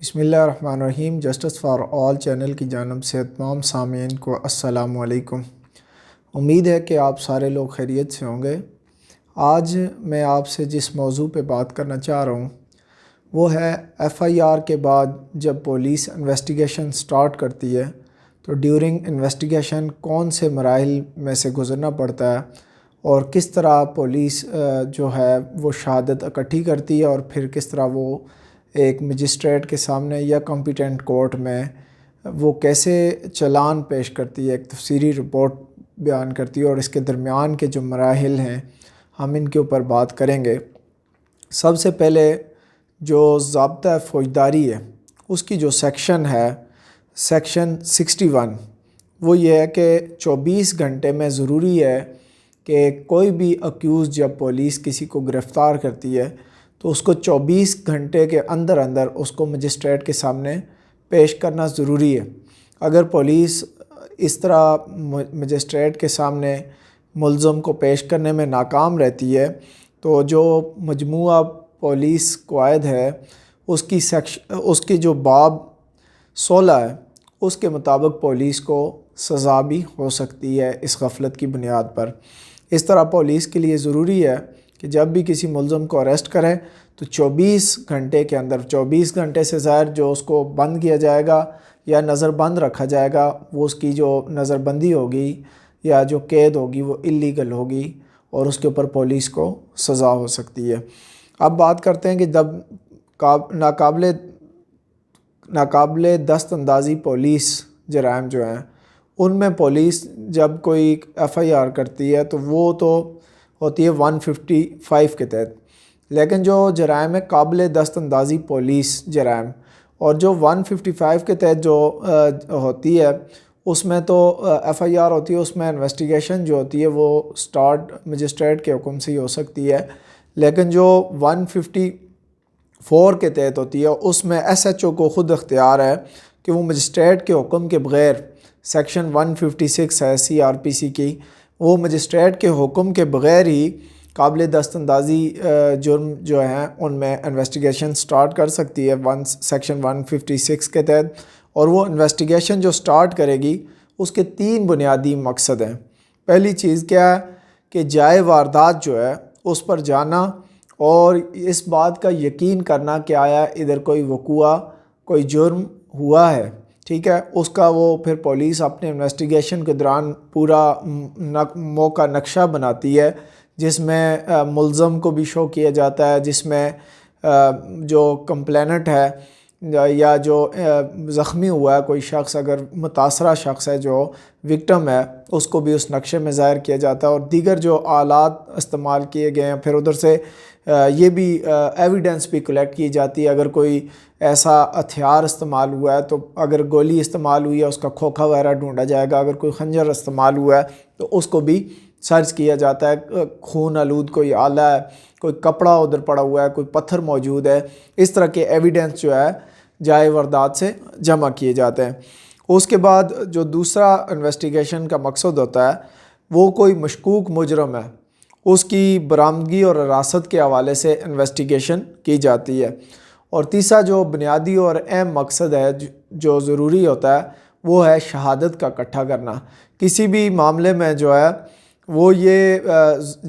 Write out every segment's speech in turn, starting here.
بسم اللہ الرحمن الرحیم۔ جسٹس فار آل چینل کی جانب سے تمام سامعین کو السلام علیکم۔ امید ہے کہ آپ سارے لوگ خیریت سے ہوں گے۔ آج میں آپ سے جس موضوع پہ بات کرنا چاہ رہا ہوں وہ ہے ایف آئی آر کے بعد جب پولیس انویسٹیگیشن سٹارٹ کرتی ہے تو ڈیورنگ انویسٹیگیشن کون سے مراحل میں سے گزرنا پڑتا ہے اور کس طرح پولیس جو ہے وہ شہادت اکٹھی کرتی ہے اور پھر کس طرح وہ ایک مجسٹریٹ کے سامنے یا کمپیٹنٹ کورٹ میں وہ کیسے چلان پیش کرتی ہے، ایک تفصیلی رپورٹ بیان کرتی ہے، اور اس کے درمیان کے جو مراحل ہیں ہم ان کے اوپر بات کریں گے۔ سب سے پہلے جو ضابطہ فوجداری ہے اس کی جو سیکشن ہے سیکشن 61، وہ یہ ہے کہ 24 گھنٹے میں ضروری ہے کہ کوئی بھی اکیوز جب پولیس کسی کو گرفتار کرتی ہے تو اس کو 24 گھنٹے کے اندر اس کو مجسٹریٹ کے سامنے پیش کرنا ضروری ہے۔ اگر پولیس اس طرح مجسٹریٹ کے سامنے ملزم کو پیش کرنے میں ناکام رہتی ہے تو جو مجموعہ پولیس قواعد ہے اس کی جو باب 16 ہے اس کے مطابق پولیس کو سزا بھی ہو سکتی ہے اس غفلت کی بنیاد پر۔ اس طرح پولیس کے لیے ضروری ہے کہ جب بھی کسی ملزم کو اریسٹ کریں تو 24 گھنٹے کے اندر، 24 گھنٹے سے زائد جو اس کو بند کیا جائے گا یا نظر بند رکھا جائے گا، وہ اس کی جو نظر بندی ہوگی یا جو قید ہوگی وہ اللیگل ہوگی اور اس کے اوپر پولیس کو سزا ہو سکتی ہے۔ اب بات کرتے ہیں کہ جب ناقابل دست اندازی پولیس جرائم جو ہیں ان میں پولیس جب کوئی ایف آئی آر کرتی ہے تو وہ تو ہوتی ہے 155 کے تحت، لیکن جو جرائم قابل دست اندازی پولیس جرائم اور جو 155 کے تحت جو ہوتی ہے اس میں تو ایف آئی آر ہوتی ہے، اس میں انویسٹیگیشن جو ہوتی ہے وہ سٹارٹ مجسٹریٹ کے حکم سے ہی ہو سکتی ہے، لیکن جو 154 کے تحت ہوتی ہے اس میں ایس ایچ او کو خود اختیار ہے کہ وہ مجسٹریٹ کے حکم کے بغیر، سیکشن 156 ہے سی آر پی سی کی، وہ مجسٹریٹ کے حکم کے بغیر ہی قابل دست اندازی جرم جو ہیں ان میں انویسٹیگیشن سٹارٹ کر سکتی ہے سیکشن 156 کے تحت۔ اور وہ انویسٹیگیشن جو سٹارٹ کرے گی اس کے 3 بنیادی مقصد ہیں۔ پہلی چیز کیا ہے کہ جائے واردات جو ہے اس پر جانا اور اس بات کا یقین کرنا کہ آیا ادھر کوئی وقوع، کوئی جرم ہوا ہے، ٹھیک ہے، اس کا وہ پھر پولیس اپنے انویسٹیگیشن کے دوران پورا موقع نقشہ بناتی ہے جس میں ملزم کو بھی شو کیا جاتا ہے، جس میں جو کمپلیننٹ ہے یا جو زخمی ہوا ہے کوئی شخص، اگر متاثرہ شخص ہے جو وکٹم ہے اس کو بھی اس نقشے میں ظاہر کیا جاتا ہے، اور دیگر جو آلات استعمال کیے گئے ہیں پھر ادھر سے یہ بھی ایویڈنس بھی کلیکٹ کی جاتی ہے۔ اگر کوئی ایسا ہتھیار استعمال ہوا ہے تو اگر گولی استعمال ہوئی ہے اس کا کھوکھا وغیرہ ڈھونڈا جائے گا، اگر کوئی خنجر استعمال ہوا ہے تو اس کو بھی سرچ کیا جاتا ہے، خون آلود کوئی آلہ ہے، کوئی کپڑا ادھر پڑا ہوا ہے، کوئی پتھر موجود ہے، اس طرح کے ایویڈنس جو ہے جائے واردات سے جمع کیے جاتے ہیں۔ اس کے بعد جو دوسرا انویسٹیگیشن کا مقصد ہوتا ہے وہ کوئی مشکوک مجرم ہے، اس کی برآمدگی اور حراست کے حوالے سے انویسٹیگیشن کی جاتی ہے۔ اور تیسرا جو بنیادی اور اہم مقصد ہے جو ضروری ہوتا ہے وہ ہے شہادت کا اکٹھا کرنا۔ کسی بھی معاملے میں جو ہے وہ یہ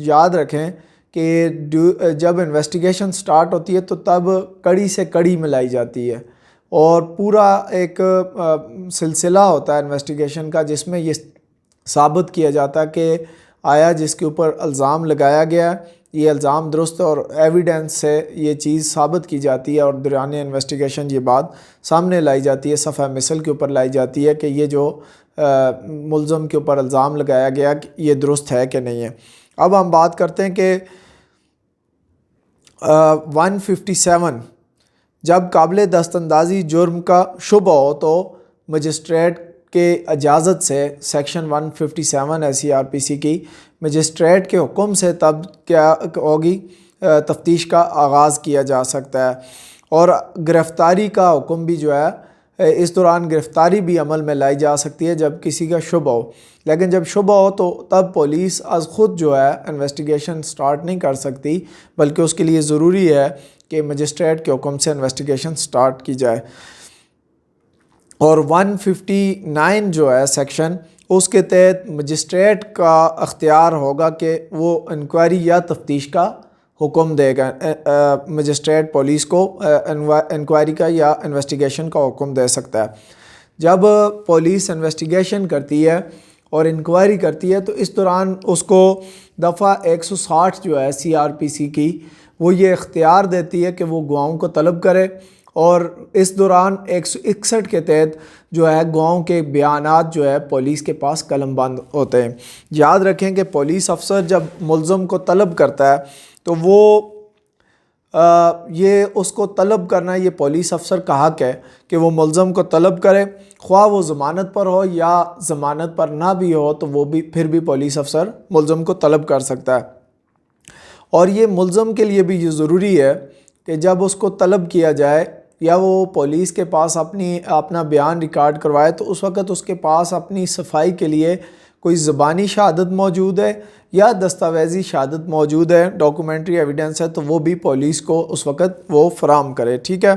یاد رکھیں کہ جب انویسٹیگیشن سٹارٹ ہوتی ہے تو تب کڑی سے کڑی ملائی جاتی ہے اور پورا ایک سلسلہ ہوتا ہے انویسٹیگیشن کا جس میں یہ ثابت کیا جاتا ہے کہ آیا جس کے اوپر الزام لگایا گیا یہ الزام درست، اور ایویڈنس سے یہ چیز ثابت کی جاتی ہے اور دوران انویسٹیگیشن یہ بات سامنے لائی جاتی ہے، صفحہ مثل کے اوپر لائی جاتی ہے کہ یہ جو ملزم کے اوپر الزام لگایا گیا کہ یہ درست ہے کہ نہیں ہے۔ اب ہم بات کرتے ہیں کہ 157 جب قابل دست اندازی جرم کا شبہ ہو تو مجسٹریٹ کے اجازت سے، سیکشن 157 ہے سی آر پی سی کی، مجسٹریٹ کے حکم سے تب کیا ہوگی تفتیش کا آغاز کیا جا سکتا ہے، اور گرفتاری کا حکم بھی جو ہے اس دوران گرفتاری بھی عمل میں لائی جا سکتی ہے جب کسی کا شبہ ہو، لیکن جب شبہ ہو تو تب پولیس از خود جو ہے انویسٹیگیشن سٹارٹ نہیں کر سکتی، بلکہ اس کے لیے ضروری ہے کہ مجسٹریٹ کے حکم سے انویسٹیگیشن سٹارٹ کی جائے۔ اور 159 جو ہے سیکشن، اس کے تحت مجسٹریٹ کا اختیار ہوگا کہ وہ انکوائری یا تفتیش کا حکم دے گا، مجسٹریٹ پولیس کو انکوائری کا یا انویسٹیگیشن کا حکم دے سکتا ہے۔ جب پولیس انویسٹیگیشن کرتی ہے اور انکوائری کرتی ہے تو اس دوران اس کو دفعہ 160 جو ہے CRPC کی، وہ یہ اختیار دیتی ہے کہ وہ گواہوں کو طلب کرے، اور اس دوران 161 کے تحت جو ہے گواہوں کے بیانات جو ہے پولیس کے پاس قلم بند ہوتے ہیں۔ یاد رکھیں کہ پولیس افسر جب ملزم کو طلب کرتا ہے تو وہ یہ اس کو طلب کرنا یہ پولیس افسر کا حق ہے کہ وہ ملزم کو طلب کرے، خواہ وہ ضمانت پر ہو یا ضمانت پر نہ بھی ہو تو وہ بھی پھر بھی پولیس افسر ملزم کو طلب کر سکتا ہے۔ اور یہ ملزم کے لیے بھی یہ ضروری ہے کہ جب اس کو طلب کیا جائے یا وہ پولیس کے پاس اپنا بیان ریکارڈ کروائے تو اس وقت اس کے پاس اپنی صفائی کے لیے کوئی زبانی شہادت موجود ہے یا دستاویزی شہادت موجود ہے، ڈاکومنٹری ایویڈنس ہے، تو وہ بھی پولیس کو اس وقت وہ فراہم کرے، ٹھیک ہے۔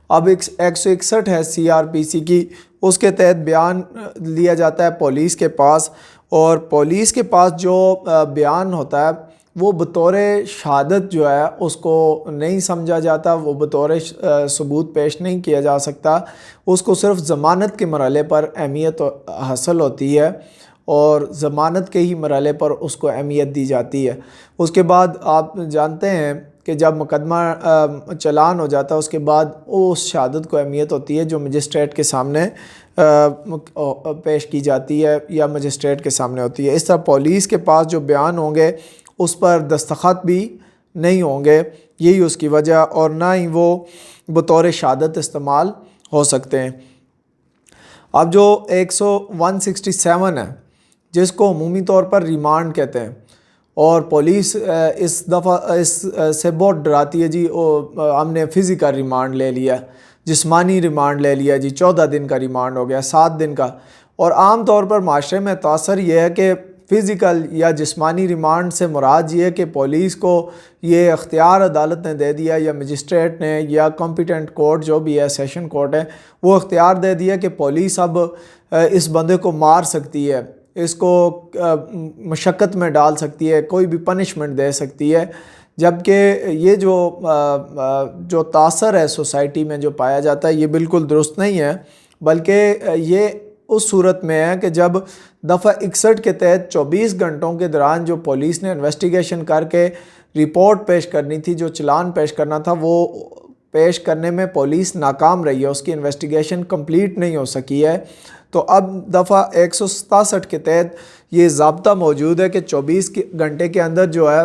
اب 161 ہے CRPC کی، اس کے تحت بیان لیا جاتا ہے پولیس کے پاس، اور پولیس کے پاس جو بیان ہوتا ہے وہ بطور شہادت جو ہے اس کو نہیں سمجھا جاتا، وہ بطور ثبوت پیش نہیں کیا جا سکتا، اس کو صرف ضمانت کے مرحلے پر اہمیت حاصل ہوتی ہے، اور ضمانت کے ہی مرحلے پر اس کو اہمیت دی جاتی ہے۔ اس کے بعد آپ جانتے ہیں کہ جب مقدمہ چلان ہو جاتا ہے اس کے بعد اس شہادت کو اہمیت ہوتی ہے جو مجسٹریٹ کے سامنے پیش کی جاتی ہے یا مجسٹریٹ کے سامنے ہوتی ہے۔ اس طرح پولیس کے پاس جو بیان ہوں گے اس پر دستخط بھی نہیں ہوں گے، یہی اس کی وجہ، اور نہ ہی وہ بطور شہادت استعمال ہو سکتے ہیں۔ اب جو 167 ہے جس کو عمومی طور پر ریمانڈ کہتے ہیں، اور پولیس اس دفعہ اس سے بہت ڈراتی ہے، جی ہم نے فزیکل ریمانڈ لے لیا، جسمانی ریمانڈ لے لیا، جی 14 دن کا ریمانڈ ہو گیا، 7 دن کا، اور عام طور پر معاشرے میں تاثر یہ ہے کہ فزیکل یا جسمانی ریمانڈ سے مراد یہ ہے کہ پولیس کو یہ اختیار عدالت نے دے دیا یا مجسٹریٹ نے یا کمپیٹنٹ کورٹ جو بھی ہے سیشن کورٹ ہے، وہ اختیار دے دیا کہ پولیس اب اس بندے کو مار سکتی ہے، اس کو مشقت میں ڈال سکتی ہے، کوئی بھی پنشمنٹ دے سکتی ہے، جبکہ یہ جو تاثر ہے سوسائٹی میں جو پایا جاتا ہے یہ بالکل درست نہیں ہے، بلکہ یہ اس صورت میں ہے کہ جب دفعہ 61 کے تحت 24 گھنٹوں کے دوران جو پولیس نے انویسٹیگیشن کر کے رپورٹ پیش کرنی تھی، جو چلان پیش کرنا تھا، وہ پیش کرنے میں پولیس ناکام رہی ہے، اس کی انویسٹیگیشن کمپلیٹ نہیں ہو سکی ہے، تو اب دفعہ 167 کے تحت یہ ضابطہ موجود ہے کہ 24 گھنٹے کے اندر جو ہے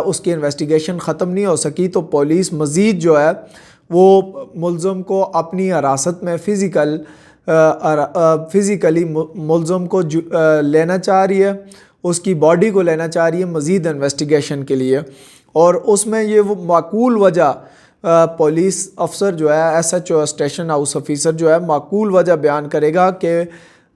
اس کی انویسٹیگیشن ختم نہیں ہو سکی تو پولیس مزید جو ہے وہ ملزم کو اپنی حراست میں فزیکلی ملزم کو لینا چاہ رہی ہے، اس کی باڈی کو لینا چاہ رہی ہے مزید انویسٹیگیشن کے لیے، اور اس میں یہ وہ معقول وجہ پولیس افسر جو ہے SHO اسٹیشن ہاؤس آفیسر جو ہے معقول وجہ بیان کرے گا کہ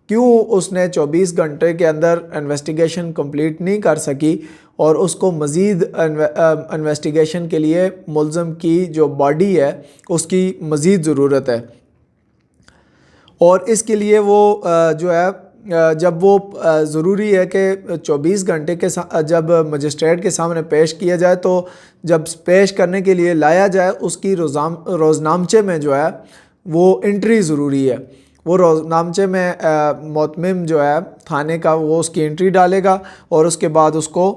کیوں اس نے 24 گھنٹے کے اندر انویسٹیگیشن کمپلیٹ نہیں کر سکی، اور اس کو مزید انویسٹیگیشن کے لیے ملزم کی جو باڈی ہے اس کی مزید ضرورت ہے، اور اس کے لیے وہ جو ہے جب وہ ضروری ہے کہ 24 گھنٹے کے جب مجسٹریٹ کے سامنے پیش کیا جائے تو جب پیش کرنے کے لیے لایا جائے اس کی روزنامچے میں جو ہے وہ انٹری ضروری ہے، وہ روزنامچے میں متمم جو ہے تھانے کا وہ اس کی انٹری ڈالے گا، اور اس کے بعد اس کو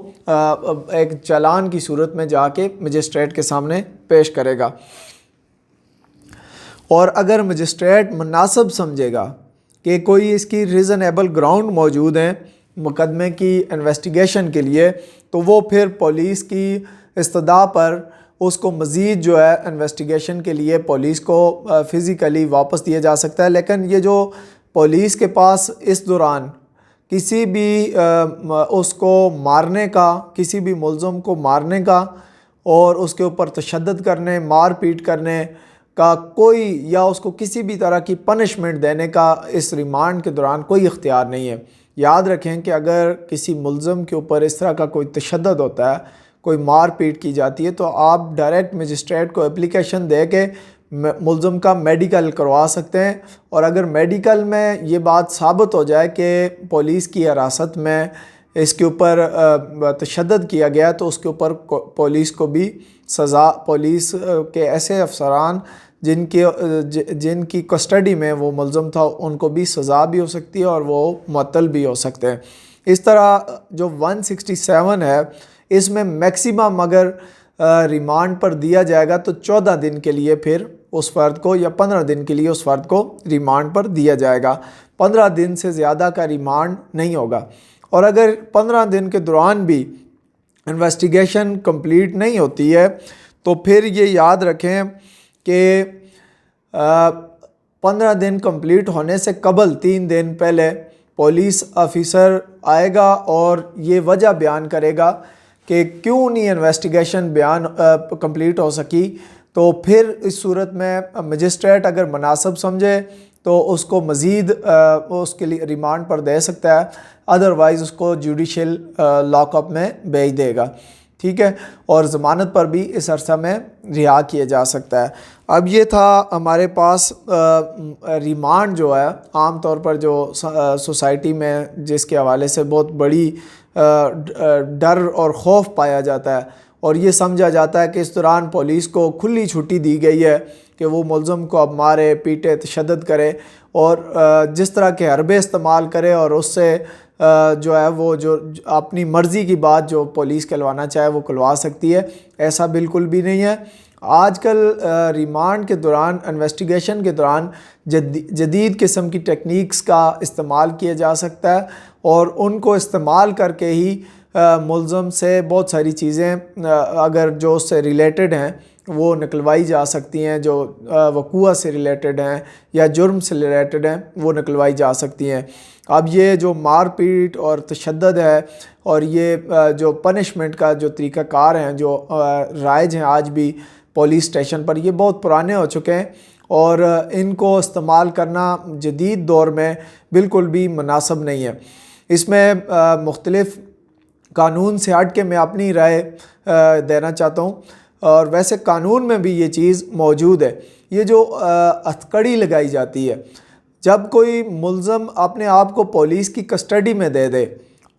ایک چالان کی صورت میں جا کے مجسٹریٹ کے سامنے پیش کرے گا، اور اگر مجسٹریٹ مناسب سمجھے گا کہ کوئی اس کی ریزنیبل گراؤنڈ موجود ہیں مقدمے کی انویسٹیگیشن کے لیے، تو وہ پھر پولیس کی استدعا پر اس کو مزید جو ہے انویسٹیگیشن کے لیے پولیس کو فزیکلی واپس دیا جا سکتا ہے۔ لیکن یہ جو پولیس کے پاس اس دوران کسی بھی اس کو مارنے کا، کسی بھی ملزم کو مارنے کا اور اس کے اوپر تشدد کرنے، مار پیٹ کرنے کا کوئی یا اس کو کسی بھی طرح کی پنشمنٹ دینے کا اس ریمانڈ کے دوران کوئی اختیار نہیں ہے۔ یاد رکھیں کہ اگر کسی ملزم کے اوپر اس طرح کا کوئی تشدد ہوتا ہے، کوئی مار پیٹ کی جاتی ہے، تو آپ ڈائریکٹ مجسٹریٹ کو اپلیکیشن دے کے ملزم کا میڈیکل کروا سکتے ہیں، اور اگر میڈیکل میں یہ بات ثابت ہو جائے کہ پولیس کی حراست میں اس کے اوپر تشدد کیا گیا تو اس کے اوپر پولیس کو بھی سزا، پولیس کے ایسے افسران جن کی کسٹڈی میں وہ ملزم تھا ان کو بھی سزا بھی ہو سکتی ہے اور وہ معطل بھی ہو سکتے ہیں۔ اس طرح جو 167 ہے اس میں میکسیمم اگر ریمانڈ پر دیا جائے گا تو 14 دن کے لیے پھر اس فرد کو، یا 15 دن کے لیے اس فرد کو ریمانڈ پر دیا جائے گا، 15 دن سے زیادہ کا ریمانڈ نہیں ہوگا۔ اور اگر 15 دن کے دوران بھی انویسٹیگیشن کمپلیٹ نہیں ہوتی ہے تو پھر یہ یاد رکھیں کہ 15 دن کمپلیٹ ہونے سے قبل 3 دن پہلے پولیس آفیسر آئے گا اور یہ وجہ بیان کرے گا کہ کیوں نہیں انویسٹیگیشن کمپلیٹ ہو سکی، تو پھر اس صورت میں مجسٹریٹ اگر مناسب سمجھے تو اس کو مزید اس کے لیے ریمانڈ پر دے سکتا ہے، ادروائز اس کو جوڈیشل لاک اپ میں بھیج دے گا، ٹھیک ہے، اور ضمانت پر بھی اس عرصہ میں رہا کیا جا سکتا ہے۔ اب یہ تھا ہمارے پاس ریمانڈ جو ہے عام طور پر جو سوسائٹی میں جس کے حوالے سے بہت بڑی ڈر اور خوف پایا جاتا ہے، اور یہ سمجھا جاتا ہے کہ اس دوران پولیس کو کھلی چھٹی دی گئی ہے کہ وہ ملزم کو اب مارے پیٹے، تشدد کرے اور جس طرح کے حربے استعمال کرے، اور اس سے جو ہے وہ جو اپنی مرضی کی بات جو پولیس کہلوانا چاہے وہ کہلوا سکتی ہے۔ ایسا بالکل بھی نہیں ہے۔ آج کل ریمانڈ کے دوران، انویسٹیگیشن کے دوران جدید قسم کی ٹیکنیکس کا استعمال کیا جا سکتا ہے، اور ان کو استعمال کر کے ہی ملزم سے بہت ساری چیزیں اگر جو اس سے ریلیٹڈ ہیں وہ نکلوائی جا سکتی ہیں، جو وقوع سے ریلیٹڈ ہیں یا جرم سے ریلیٹڈ ہیں وہ نکلوائی جا سکتی ہیں۔ اب یہ جو مار پیٹ اور تشدد ہے اور یہ جو پنشمنٹ کا جو طریقہ کار ہیں جو رائج ہیں آج بھی پولیس اسٹیشن پر، یہ بہت پرانے ہو چکے ہیں، اور ان کو استعمال کرنا جدید دور میں بالکل بھی مناسب نہیں ہے۔ اس میں مختلف قانون سے ہٹ کے میں اپنی رائے دینا چاہتا ہوں، اور ویسے قانون میں بھی یہ چیز موجود ہے۔ یہ جو ہتھکڑی لگائی جاتی ہے، جب کوئی ملزم اپنے آپ کو پولیس کی کسٹڈی میں دے دے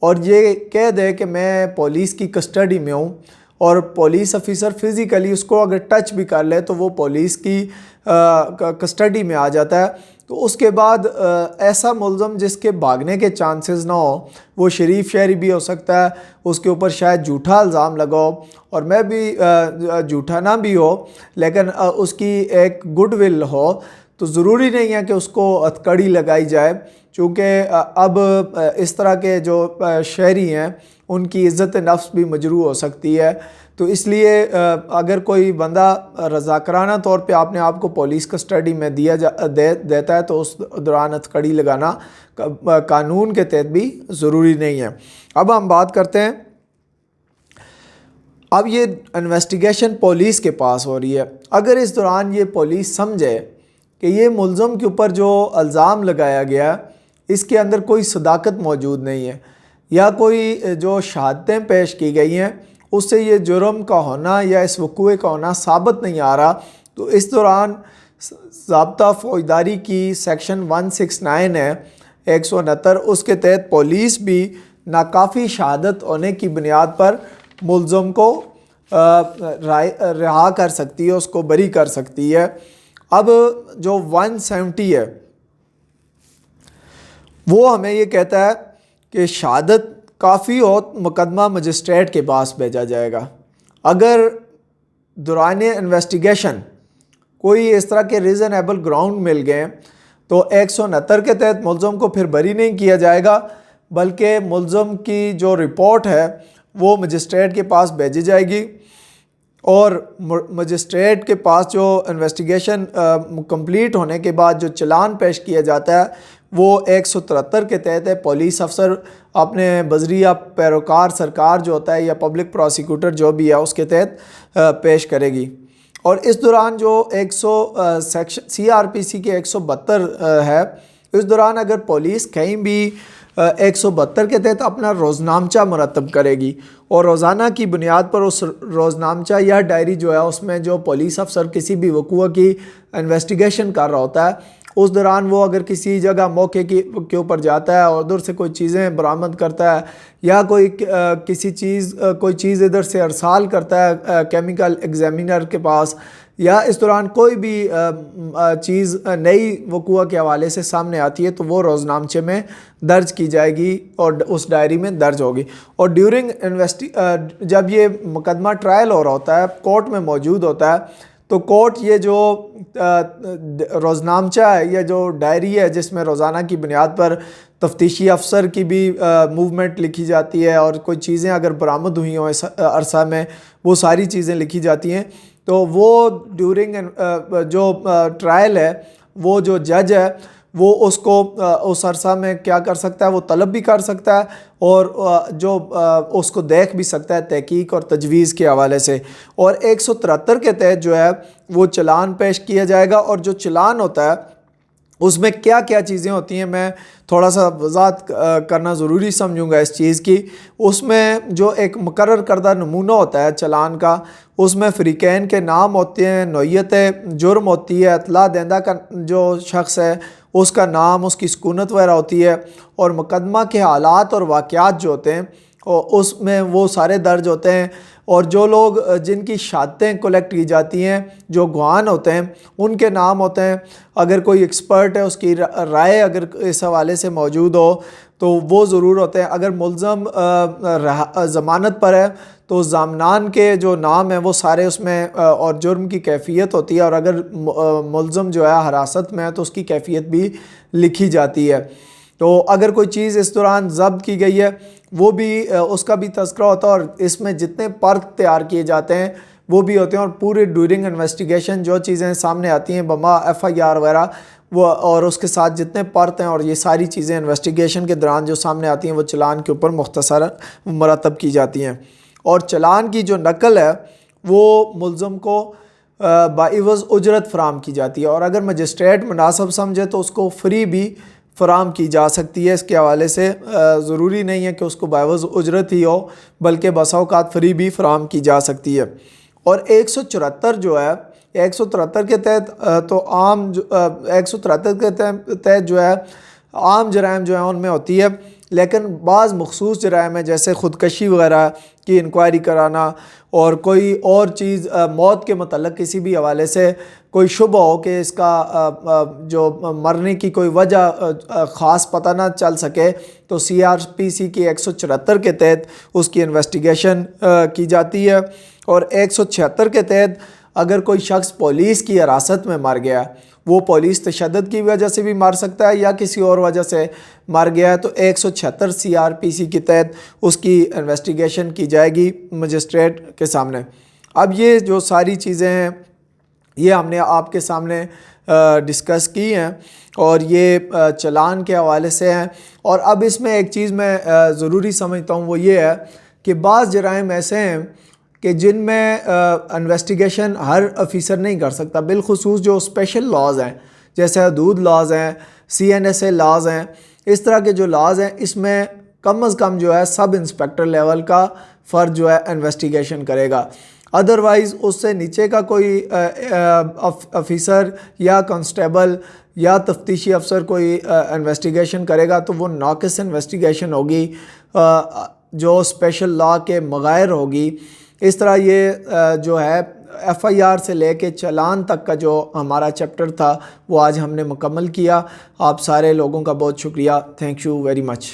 اور یہ کہہ دے کہ میں پولیس کی کسٹڈی میں ہوں، اور پولیس افیسر فزیکلی اس کو اگر ٹچ بھی کر لے تو وہ پولیس کی کسٹڈی میں آ جاتا ہے، تو اس کے بعد ایسا ملزم جس کے بھاگنے کے چانسز نہ ہو، وہ شریف شہری بھی ہو سکتا ہے، اس کے اوپر شاید جھوٹا الزام لگاؤ، اور میں بھی جھوٹا نہ بھی ہو لیکن اس کی ایک گڈ ول ہو، تو ضروری نہیں ہے کہ اس کو ہتھکڑی لگائی جائے، چونکہ اب اس طرح کے جو شہری ہیں ان کی عزت نفس بھی مجروح ہو سکتی ہے۔ تو اس لیے اگر کوئی بندہ رضاکارانہ طور پہ اپنے آپ کو پولیس کسٹڈی میں دیتا ہے تو اس دوران ہتھکڑی لگانا قانون کے تحت بھی ضروری نہیں ہے۔ اب ہم بات کرتے ہیں، اب یہ انویسٹیگیشن پولیس کے پاس ہو رہی ہے، اگر اس دوران یہ پولیس سمجھے کہ یہ ملزم کے اوپر جو الزام لگایا گیا اس کے اندر کوئی صداقت موجود نہیں ہے، یا کوئی جو شہادتیں پیش کی گئی ہیں اس سے یہ جرم کا ہونا یا اس وقوع کا ہونا ثابت نہیں آ رہا، تو اس دوران ضابطہ فوجداری کی سیکشن 169 ہے 169، اس کے تحت پولیس بھی ناکافی شہادت ہونے کی بنیاد پر ملزم کو رہا کر سکتی ہے، اس کو بری کر سکتی ہے۔ اب جو 170 ہے وہ ہمیں یہ کہتا ہے کہ شہادت کافی ہو مقدمہ مجسٹریٹ کے پاس بھیجا جائے گا۔ اگر دوران انویسٹیگیشن کوئی اس طرح کے ریزنیبل گراؤنڈ مل گئے تو 169 کے تحت ملزم کو پھر بری نہیں کیا جائے گا، بلکہ ملزم کی جو رپورٹ ہے وہ مجسٹریٹ کے پاس بھیجی جائے گی، اور مجسٹریٹ کے پاس جو انویسٹیگیشن کمپلیٹ ہونے کے بعد جو چلان پیش کیا جاتا ہے وہ 173 کے تحت ہے۔ پولیس افسر اپنے بذریعہ پیروکار سرکار جو ہوتا ہے یا پبلک پروسیکیوٹر جو بھی ہے اس کے تحت پیش کرے گی، اور اس دوران جو 100 سیکشن CRPC کے 172 ہے، اس دوران اگر پولیس کہیں بھی 172 کے تحت اپنا روزنامچہ مرتب کرے گی اور روزانہ کی بنیاد پر اس روزنامچہ یا ڈائری جو ہے اس میں جو پولیس افسر کسی بھی وقوع کی انویسٹیگیشن کر رہا ہوتا ہے، اس دوران وہ اگر کسی جگہ موقع کے اوپر جاتا ہے اور ادھر سے کوئی چیزیں برآمد کرتا ہے یا کوئی چیز ادھر سے ارسال کرتا ہے کیمیکل ایگزامینر کے پاس، یا اس دوران کوئی بھی چیز نئی وقوع کے حوالے سے سامنے آتی ہے تو وہ روزنامچے میں درج کی جائے گی اور اس ڈائری میں درج ہوگی۔ اور جب یہ مقدمہ ٹرائل ہو رہا ہوتا ہے، کورٹ میں موجود ہوتا ہے، تو کورٹ یہ جو روزنامچہ ہے یا جو ڈائری ہے جس میں روزانہ کی بنیاد پر تفتیشی افسر کی بھی موومنٹ لکھی جاتی ہے اور کوئی چیزیں اگر برآمد ہوئی ہوں اس عرصہ میں، وہ ساری چیزیں لکھی جاتی ہیں، تو وہ ڈیورنگ جو ٹرائل ہے، وہ جو جج ہے وہ اس کو اس عرصہ میں کیا کر سکتا ہے، وہ طلب بھی کر سکتا ہے اور جو اس کو دیکھ بھی سکتا ہے تحقیق اور تجویز کے حوالے سے۔ اور 173 کے تحت جو ہے وہ چلان پیش کیا جائے گا، اور جو چلان ہوتا ہے اس میں کیا کیا چیزیں ہوتی ہیں میں تھوڑا سا وضاحت کرنا ضروری سمجھوں گا اس چیز کی۔ اس میں جو ایک مقرر کردہ نمونہ ہوتا ہے چلان کا، اس میں فریقین کے نام ہوتے ہیں، نوعیت جرم ہوتی ہے، اطلاع دہندہ کا جو شخص ہے اس کا نام، اس کی سکونت وغیرہ ہوتی ہے، اور مقدمہ کے حالات اور واقعات جو ہوتے ہیں اس میں وہ سارے درج ہوتے ہیں، اور جو لوگ جن کی شہادتیں کلیکٹ کی جاتی ہیں، جو گواہان ہوتے ہیں، ان کے نام ہوتے ہیں۔ اگر کوئی ایکسپرٹ ہے اس کی رائے اگر اس حوالے سے موجود ہو تو وہ ضرور ہوتے ہیں۔ اگر ملزم ضمانت پر ہے تو ضامنان کے جو نام ہیں وہ سارے اس میں اور جرم کی کیفیت ہوتی ہے، اور اگر ملزم جو ہے حراست میں ہے تو اس کی کیفیت بھی لکھی جاتی ہے۔ تو اگر کوئی چیز اس دوران ضبط کی گئی ہے وہ بھی اس کا بھی تذکرہ ہوتا ہے، اور اس میں جتنے پرت تیار کیے جاتے ہیں وہ بھی ہوتے ہیں، اور پورے ڈیورنگ انویسٹیگیشن جو چیزیں سامنے آتی ہیں بما FIR وغیرہ وہ، اور اس کے ساتھ جتنے پرت ہیں اور یہ ساری چیزیں انویسٹیگیشن کے دوران جو سامنے آتی ہیں وہ چلان کے اوپر مختصر مرتب کی جاتی ہیں۔ اور چلان کی جو نقل ہے وہ ملزم کو باعوض اجرت فراہم کی جاتی ہے، اور اگر مجسٹریٹ مناسب سمجھے تو اس کو فری بھی فراہم کی جا سکتی ہے۔ اس کے حوالے سے ضروری نہیں ہے کہ اس کو باعوض اجرت ہی ہو، بلکہ بسا اوقات فری بھی فراہم کی جا سکتی ہے۔ اور 174 جو ہے، 173 کے تحت تو 173 کے تحت جو ہے عام جرائم جو ہیں ان میں ہوتی ہے، لیکن بعض مخصوص جرائم ہیں جیسے خودکشی وغیرہ کی انکوائری کرانا، اور کوئی اور چیز موت کے متعلق کسی بھی حوالے سے کوئی شبہ ہو کہ اس کا جو مرنے کی کوئی وجہ خاص پتہ نہ چل سکے، تو CRPC کی 174 کے تحت اس کی انویسٹیگیشن کی جاتی ہے۔ اور 176 کے تحت اگر کوئی شخص پولیس کی حراست میں مر گیا، وہ پولیس تشدد کی وجہ سے بھی مر سکتا ہے یا کسی اور وجہ سے مر گیا ہے، تو 176 CRPC کے تحت اس کی انویسٹیگیشن کی جائے گی مجسٹریٹ کے سامنے۔ اب یہ جو ساری چیزیں ہیں یہ ہم نے آپ کے سامنے ڈسکس کی ہیں، اور یہ چلان کے حوالے سے ہیں۔ اور اب اس میں ایک چیز میں ضروری سمجھتا ہوں وہ یہ ہے کہ بعض جرائم ایسے ہیں کہ جن میں انویسٹیگیشن ہر افیسر نہیں کر سکتا، بالخصوص جو اسپیشل لاز ہیں جیسے حدود لاز ہیں، CNSA لاز ہیں، اس طرح کے جو لاز ہیں اس میں کم از کم جو ہے سب انسپیکٹر لیول کا فرد جو ہے انویسٹیگیشن کرے گا۔ ادروائز اس سے نیچے کا کوئی افیسر یا کانسٹیبل یا تفتیشی افسر کوئی انویسٹیگیشن کرے گا تو وہ ناقص انویسٹیگیشن ہوگی، جو اسپیشل لا کے مغائر ہوگی۔ اس طرح یہ جو ہے FIR سے لے کے چلان تک کا جو ہمارا چیپٹر تھا وہ آج ہم نے مکمل کیا۔ آپ سارے لوگوں کا بہت شکریہ، تھینک یو ویری مچ۔